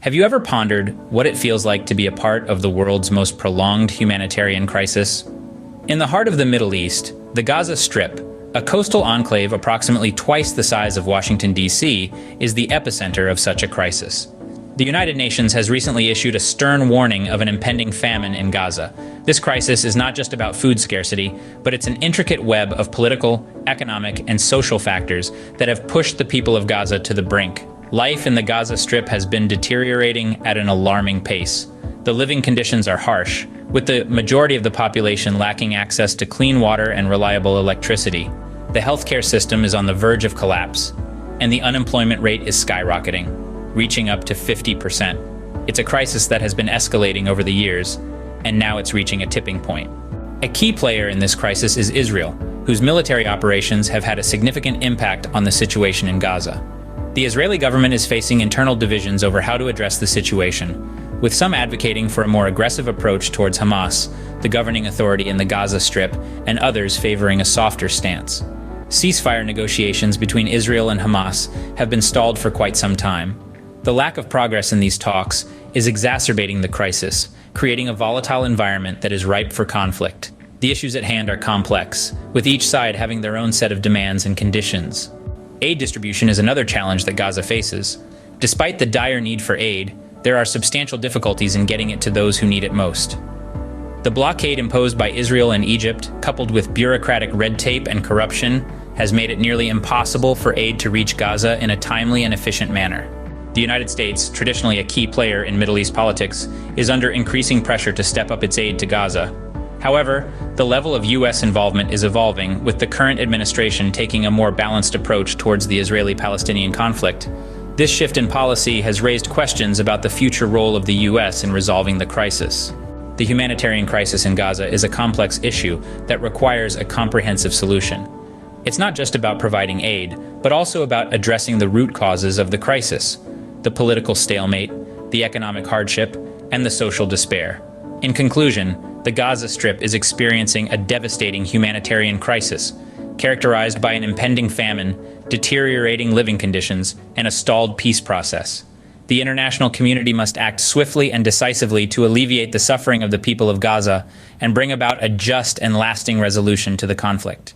Have you ever pondered what it feels like to be a part of the world's most prolonged humanitarian crisis? In the heart of the Middle East, the Gaza Strip, a coastal enclave approximately twice the size of Washington, D.C., is the epicenter of such a crisis. The United Nations has recently issued a stern warning of an impending famine in Gaza. This crisis is not just about food scarcity, but it's an intricate web of political, economic, and social factors that have pushed the people of Gaza to the brink. Life in the Gaza Strip has been deteriorating at an alarming pace. The living conditions are harsh, with the majority of the population lacking access to clean water and reliable electricity. The healthcare system is on the verge of collapse, and the unemployment rate is skyrocketing, reaching up to 50%. It's a crisis that has been escalating over the years, and now it's reaching a tipping point. A key player in this crisis is Israel, whose military operations have had a significant impact on the situation in Gaza. The Israeli government is facing internal divisions over how to address the situation, with some advocating for a more aggressive approach towards Hamas, the governing authority in the Gaza Strip, and others favoring a softer stance. Ceasefire negotiations between Israel and Hamas have been stalled for quite some time. The lack of progress in these talks is exacerbating the crisis, creating a volatile environment that is ripe for conflict. The issues at hand are complex, with each side having their own set of demands and conditions. Aid distribution is another challenge that Gaza faces. Despite the dire need for aid, there are substantial difficulties in getting it to those who need it most. The blockade imposed by Israel and Egypt, coupled with bureaucratic red tape and corruption, has made it nearly impossible for aid to reach Gaza in a timely and efficient manner. The United States, traditionally a key player in Middle East politics, is under increasing pressure to step up its aid to Gaza. However, the level of U.S. involvement is evolving, with the current administration taking a more balanced approach towards the Israeli-Palestinian conflict. This shift in policy has raised questions about the future role of the U.S. in resolving the crisis. The humanitarian crisis in Gaza is a complex issue that requires a comprehensive solution. It's not just about providing aid, but also about addressing the root causes of the crisis: the political stalemate, the economic hardship, and the social despair. In conclusion, the Gaza Strip is experiencing a devastating humanitarian crisis, characterized by an impending famine, deteriorating living conditions, and a stalled peace process. The international community must act swiftly and decisively to alleviate the suffering of the people of Gaza and bring about a just and lasting resolution to the conflict.